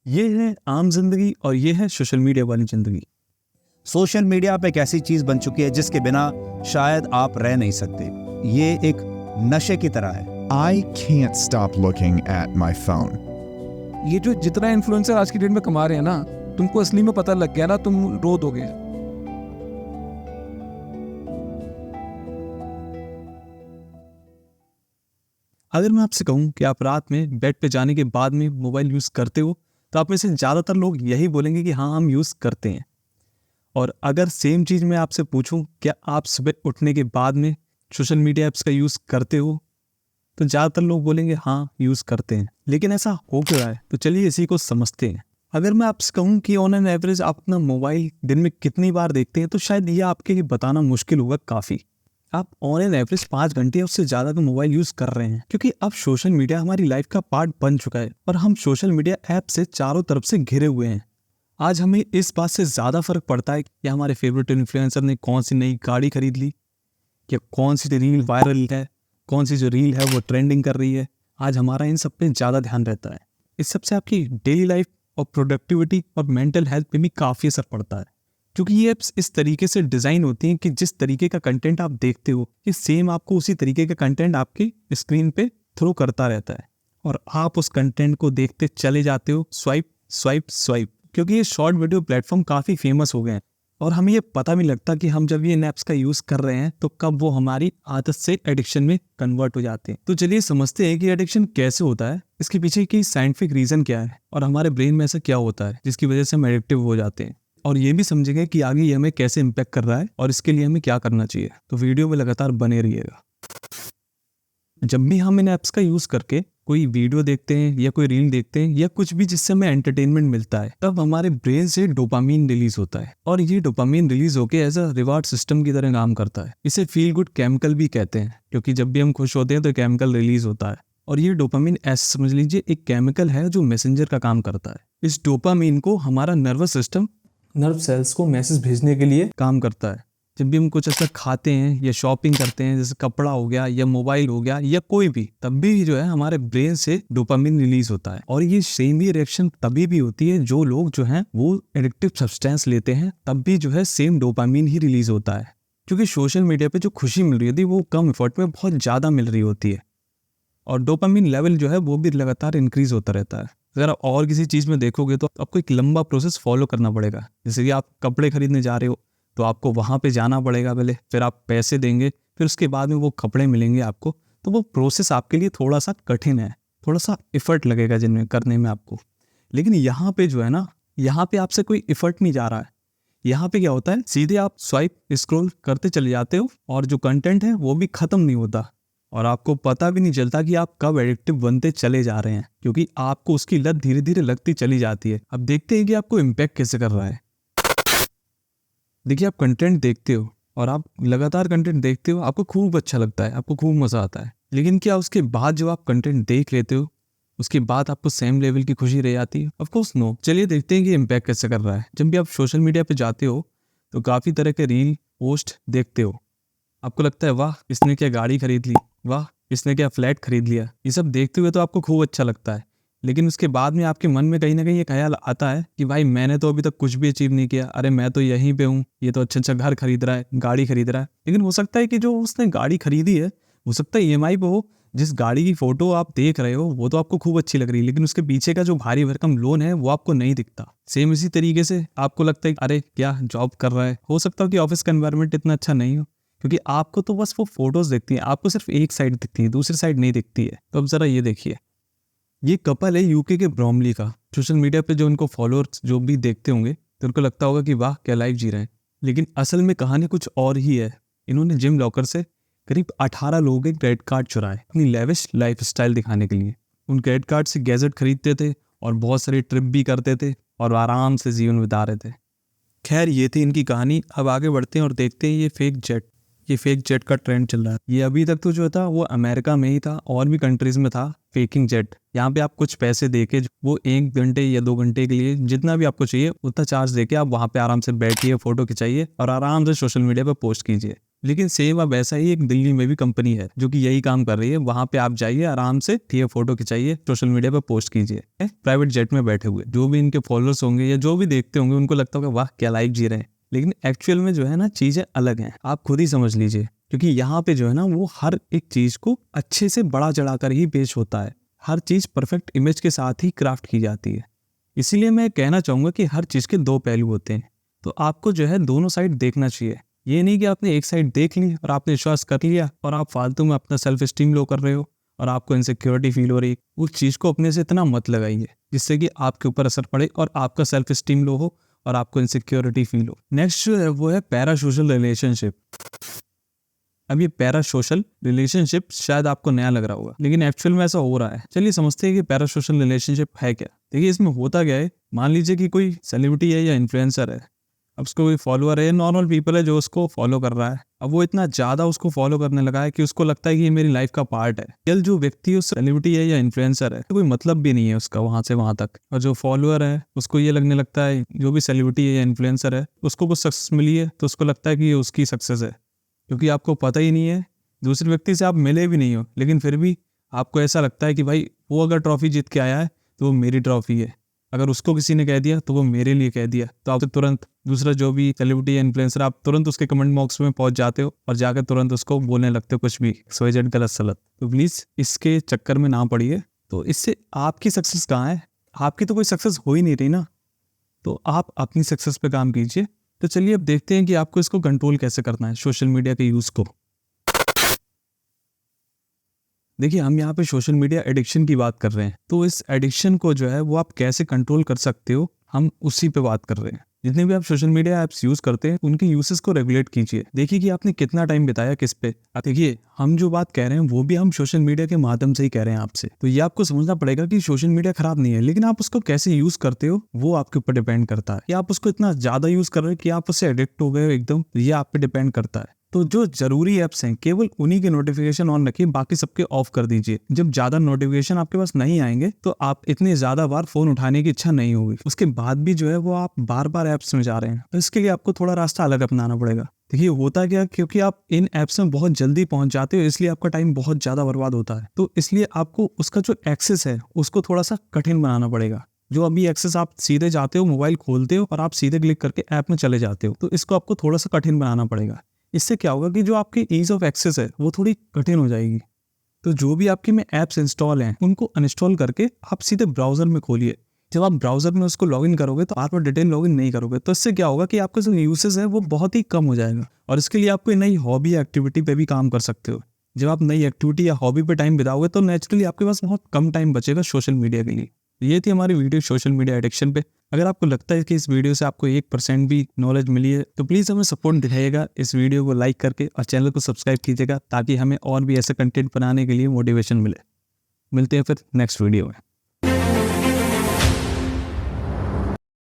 ये है आम जिंदगी और ये है सोशल मीडिया वाली जिंदगी। सोशल मीडिया पे एक ऐसी चीज बन चुकी है जिसके बिना शायद आप रह नहीं सकते। ये एक नशे की तरह है। I can't stop looking at my phone. ये जो जितना इन्फ्लुएंसर आज की डेट में कमा रहे हैं ना, तुमको असली में पता लग गया ना, तुम रो दोगे। अगर मैं आपसे कहूं कि आप रात में बेड पे जाने के बाद में मोबाइल यूज़ करते हो, तो आप में से ज़्यादातर लोग यही बोलेंगे कि हाँ, हम यूज़ करते हैं। और अगर सेम चीज़ मैं आपसे पूछूं, क्या आप सुबह उठने के बाद में सोशल मीडिया ऐप्स का यूज़ करते हो, तो ज़्यादातर लोग बोलेंगे हाँ, यूज़ करते हैं। लेकिन ऐसा हो क्यों रहा है? तो चलिए इसी को समझते हैं। अगर मैं आपसे कहूँ कि ऑन एन एवरेज आप अपना मोबाइल दिन में कितनी बार देखते हैं, तो शायद ये आपके लिए बताना मुश्किल होगा काफ़ी। आप ऑन एन एवरेज 5 घंटे या उससे ज़्यादा का मोबाइल यूज़ कर रहे हैं, क्योंकि अब सोशल मीडिया हमारी लाइफ का पार्ट बन चुका है और हम सोशल मीडिया ऐप से चारों तरफ से घिरे हुए हैं। आज हमें इस बात से ज़्यादा फर्क पड़ता है कि हमारे फेवरेट इन्फ्लुएंसर ने कौन सी नई गाड़ी खरीद ली, या कौन सी रील वायरल है, कौन सी जो रील है वो ट्रेंडिंग कर रही है। आज हमारा इन सब पे ज़्यादा ध्यान रहता है। इस सब से आपकी डेली लाइफ और प्रोडक्टिविटी और मेंटल हेल्थ पे भी काफ़ी असर पड़ता है, क्योंकि ये ऐप्स इस तरीके से डिज़ाइन होती हैं कि जिस तरीके का कंटेंट आप देखते हो, ये सेम आपको उसी तरीके का कंटेंट आपकी स्क्रीन पे थ्रो करता रहता है और आप उस कंटेंट को देखते चले जाते हो, स्वाइप स्वाइप स्वाइप। क्योंकि ये शॉर्ट वीडियो प्लेटफॉर्म काफ़ी फेमस हो गए हैं और हमें ये पता भी लगता कि हम जब ये इन ऐप्स का यूज़ कर रहे हैं तो कब वो हमारी आदत से एडिक्शन में कन्वर्ट हो जाते हैं। तो चलिए समझते हैं कि एडिक्शन कैसे होता है, इसके पीछे की साइंटिफिक रीज़न क्या है और हमारे ब्रेन में ऐसा क्या होता है जिसकी वजह से हम एडिक्टिव हो जाते हैं, और ये भी समझेंगे कि आगे ये हमें कैसे इम्पैक्ट कर रहा है और इसके लिए हमें क्या करना चाहिए। तो वीडियो में लगातार बने रहिएगा। जब भी हम इन ऐप्स का यूज़ करके कोई वीडियो देखते हैं या कोई रील देखते हैं या कुछ भी जिससे हमें एंटरटेनमेंट मिलता है, तब हमारे ब्रेन से डोपामीन रिलीज होता है और ये डोपामीन रिलीज होकर एज अ रिवार्ड सिस्टम की तरह काम करता है। इसे फील गुड केमिकल भी कहते हैं, क्योंकि जब भी हम खुश होते हैं तो केमिकल रिलीज होता है। और ये डोपामीन ऐसे समझ लीजिए एक केमिकल है जो मैसेंजर का काम करता है। इस डोपामीन को हमारा नर्वस सिस्टम नर्व सेल्स को मैसेज भेजने के लिए काम करता है। जब भी हम कुछ ऐसा खाते हैं या शॉपिंग करते हैं, जैसे कपड़ा हो गया या मोबाइल हो गया या कोई भी, तब भी जो है हमारे ब्रेन से डोपामिन रिलीज होता है। और ये सेम ही रिएक्शन तभी भी होती है जो लोग जो हैं वो एडिक्टिव सब्सटेंस लेते हैं, तब भी जो है सेम डोपामिन ही रिलीज होता है। क्योंकि सोशल मीडिया पे जो खुशी मिल रही होती है वो कम एफर्ट में बहुत ज़्यादा मिल रही होती है और डोपामिन लेवल जो है वो भी लगातार इंक्रीज होता रहता है। अगर आप और किसी चीज़ में देखोगे तो आपको एक लंबा प्रोसेस फॉलो करना पड़ेगा। जैसे कि आप कपड़े खरीदने जा रहे हो तो आपको वहाँ पे जाना पड़ेगा पहले, फिर आप पैसे देंगे, फिर उसके बाद में वो कपड़े मिलेंगे आपको। तो वो प्रोसेस आपके लिए थोड़ा सा कठिन है, थोड़ा सा इफ़र्ट लगेगा जिनमें करने में आपको। लेकिन यहाँ पे जो है ना, यहाँ पे आपसे कोई इफ़र्ट नहीं जा रहा है। यहाँ पे क्या होता है, सीधे आप स्वाइप स्क्रॉल करते चले जाते हो और जो कंटेंट है वो भी ख़त्म नहीं होता और आपको पता भी नहीं चलता कि आप कब एडिक्टिव बनते चले जा रहे हैं, क्योंकि आपको उसकी लत धीरे धीरे लगती चली जाती है। अब देखते हैं कि आपको इम्पैक्ट कैसे कर रहा है। देखिए, आप कंटेंट देखते हो और आप लगातार कंटेंट देखते हो, आपको खूब अच्छा लगता है, आपको खूब मज़ा आता है। लेकिन क्या उसके बाद जब आप कंटेंट देख लेते हो उसके बाद आपको सेम लेवल की खुशी रह जाती है? Of course no. चलिए देखते हैं कि इम्पैक्ट कैसे कर रहा है। जब भी आप सोशल मीडिया पे जाते हो तो काफ़ी तरह के रील पोस्ट देखते हो, आपको लगता है वाह इसने क्या गाड़ी खरीद ली, वाह इसने क्या फ्लैट खरीद लिया। ये सब देखते हुए तो आपको खूब अच्छा लगता है, लेकिन उसके बाद में आपके मन में कहीं ना कहीं ये ख्याल आता है कि भाई मैंने तो अभी तक कुछ भी अचीव नहीं किया, अरे मैं तो यहीं पे हूँ, ये तो अच्छा अच्छा घर खरीद रहा है, गाड़ी खरीद रहा है। लेकिन हो सकता है कि जो उसने गाड़ी खरीदी है हो सकता है ईएमआई पे हो। जिस गाड़ी की फोटो आप देख रहे हो वो तो आपको खूब अच्छी लग रही है, लेकिन उसके पीछे का जो भारी भरकम लोन है वो आपको नहीं दिखता। सेम इसी तरीके से आपको लगता है अरे क्या जॉब कर रहा है, हो सकता है कि ऑफिस का एनवायरनमेंट इतना अच्छा नहीं हो, क्योंकि आपको तो बस वो फोटोज दिखती हैं, आपको सिर्फ एक साइड दिखती है, दूसरी साइड नहीं दिखती है। तो अब जरा ये देखिए, ये कपल है यूके के ब्रॉमली का। सोशल मीडिया पे जो उनको फॉलोअर्स जो भी देखते होंगे तो उनको लगता होगा कि वाह क्या लाइफ जी रहे हैं, लेकिन असल में कहानी कुछ और ही है। इन्होंने जिम लॉकर से करीब 18 लोगों के क्रेडिट कार्ड चुराए अपनी लेविश लाइफ स्टाइल दिखाने के लिए। उन क्रेडिट कार्ड से गैजेट खरीदते थे और बहुत सारी ट्रिप भी करते थे और आराम से जीवन बिता रहे थे। खैर ये थी इनकी कहानी। अब आगे बढ़ते हैं और देखते हैं ये फेक जेट का ट्रेंड चल रहा है। ये अभी तक तो जो था वो अमेरिका में ही था, और भी कंट्रीज में था फेकिंग जेट। यहाँ पे आप कुछ पैसे देके वो 1 घंटे या 2 घंटे के लिए जितना भी आपको चाहिए उतना चार्ज देके आप वहाँ पे आराम से बैठिए, फोटो खिंचाइए और आराम से सोशल मीडिया पे पोस्ट कीजिए। लेकिन सेम अब ऐसा ही एक दिल्ली में भी कंपनी है जो कि यही काम कर रही है। वहां पे आप जाइए, आराम से ठीक है, फोटो खिंचाइए, सोशल मीडिया पे पोस्ट कीजिए, प्राइवेट जेट में बैठे हुए। जो भी इनके फॉलोअर्स होंगे या जो भी देखते होंगे उनको लगता होगा वाह क्या लाइफ जी रहे हैं, लेकिन एक्चुअल में जो है ना चीजें अलग हैं। आप खुद ही समझ लीजिए, क्योंकि यहाँ पे जो है ना वो हर एक चीज को अच्छे से बड़ा चढ़ाकर ही पेश होता है। हर चीज परफेक्ट इमेज के साथ ही क्राफ्ट की जाती है। इसीलिए मैं कहना चाहूंगा कि हर चीज के दो पहलू होते हैं, तो आपको जो है दोनों साइड देखना चाहिए। ये नहीं कि आपने एक साइड देख ली और आपने विश्वास कर लिया और आप फालतू में अपना सेल्फ स्टीम लो कर रहे हो और आपको इनसिक्योरिटी फील हो रही है। उस चीज को अपने से इतना मत लगाइए जिससे कि आपके ऊपर असर पड़े और आपका सेल्फ स्टीम लो हो और आपको इनसिक्योरिटी फील हो। नेक्स्ट जो है वो है पैरासोशल रिलेशनशिप। अब ये पैरासोशल रिलेशनशिप शायद आपको नया लग रहा होगा, लेकिन एक्चुअल में ऐसा हो रहा है। चलिए समझते हैं कि पैरासोशल रिलेशनशिप है क्या। देखिए इसमें होता क्या है, मान लीजिए कि कोई सेलिब्रिटी है या इन्फ्लुएंसर है, अब उसको कोई फॉलोअर है, नॉर्मल पीपल है जो उसको फॉलो कर रहा है। अब वो इतना ज्यादा उसको फॉलो करने लगा है कि उसको लगता है कि ये मेरी लाइफ का पार्ट है। रियल जो व्यक्ति उस सेलिब्रिटी है या इन्फ्लुएंसर है, तो कोई मतलब भी नहीं है उसका वहां से वहां तक। और जो फॉलोअर है उसको ये लगने लगता है जो भी सेलिब्रिटी है या इन्फ्लुएंसर है उसको कुछ सक्सेस मिली है तो उसको लगता है कि ये उसकी सक्सेस है, क्योंकि आपको पता ही नहीं है, दूसरे व्यक्ति से आप मिले भी नहीं हो, लेकिन फिर भी आपको ऐसा लगता है कि भाई वो अगर ट्रॉफी जीत के आया है तो वो मेरी ट्रॉफी है, अगर उसको किसी ने कह दिया तो वो मेरे लिए कह दिया। तो आप तुरंत दूसरा जो भी सेलिब्रिटी या इन्फ्लुएंसर, आप तुरंत उसके कमेंट बॉक्स में पहुंच जाते हो और जाकर तुरंत उसको बोलने लगते हो कुछ भी XYZ गलत सलत। तो प्लीज इसके चक्कर में ना पड़िए। तो इससे आपकी सक्सेस कहाँ है, आपकी तो कोई सक्सेस हो ही नहीं रही ना। तो आप अपनी सक्सेस पे काम कीजिए। तो चलिए अब देखते हैं कि आपको इसको कंट्रोल कैसे करना है, सोशल मीडिया के यूज को। देखिए हम यहाँ पे सोशल मीडिया एडिक्शन की बात कर रहे हैं, तो इस एडिक्शन को जो है वो आप कैसे कंट्रोल कर सकते हो, हम उसी पे बात कर रहे हैं। जितने भी आप सोशल मीडिया ऐप्स यूज करते हैं उनके यूसेस को रेगुलेट कीजिए। देखिए कि आपने कितना टाइम बिताया किस पे। देखिए हम जो बात कह रहे हैं वो भी हम सोशल मीडिया के माध्यम से ही कह रहे हैं आपसे। तो ये आपको समझना पड़ेगा कि सोशल मीडिया खराब नहीं है, लेकिन आप उसको कैसे यूज करते हो वो आपके ऊपर डिपेंड करता है। या आप उसको इतना ज्यादा यूज कर रहे हो कि आप उससे एडिक्ट हो गए हो एकदम, ये आप पे डिपेंड करता है। तो जो जरूरी ऐप्स हैं केवल उन्हीं के नोटिफिकेशन ऑन रखिए, बाकी सबके ऑफ कर दीजिए। जब ज्यादा नोटिफिकेशन आपके पास नहीं आएंगे तो आप इतने ज्यादा बार फोन उठाने की इच्छा नहीं होगी। उसके बाद भी जो है वो आप बार बार ऐप्स में जा रहे हैं, तो इसके लिए आपको थोड़ा रास्ता अलग अपनाना पड़ेगा। देखिए होता क्या, क्योंकि आप इन ऐप्स में बहुत जल्दी पहुंच जाते हो इसलिए आपका टाइम बहुत ज्यादा बर्बाद होता है। तो इसलिए आपको उसका जो एक्सेस है उसको थोड़ा सा कठिन बनाना पड़ेगा। जो अभी एक्सेस आप सीधे जाते हो, मोबाइल खोलते हो और आप सीधे क्लिक करके ऐप में चले जाते हो, तो इसको आपको थोड़ा सा कठिन बनाना पड़ेगा। इससे क्या होगा कि जो आपकी ईज ऑफ एक्सेस है वो थोड़ी कठिन हो जाएगी। तो जो भी आपके में ऐप्स इंस्टॉल हैं उनको अनइंस्टॉल करके आप सीधे ब्राउजर में खोलिए। जब आप ब्राउजर में उसको लॉगिन करोगे तो आप डिटेल लॉगिन नहीं करोगे, तो इससे क्या होगा कि आपका जो यूसेज है वो बहुत ही कम हो जाएगा। और इसके लिए आप कोई नई हॉबी या एक्टिविटी पे भी काम कर सकते हो। जब आप नई एक्टिविटी या हॉबी पे टाइम बिताओगे तो नेचुरली आपके पास बहुत कम टाइम बचेगा सोशल मीडिया के लिए। ये थी हमारी वीडियो सोशल मीडिया एडिक्शन पे। अगर आपको लगता है कि इस वीडियो से आपको 1% भी नॉलेज मिली है तो प्लीज़ हमें सपोर्ट दिखाइएगा, इस वीडियो को लाइक करके और चैनल को सब्सक्राइब कीजिएगा, ताकि हमें और भी ऐसे कंटेंट बनाने के लिए मोटिवेशन मिले। मिलते हैं फिर नेक्स्ट वीडियो में।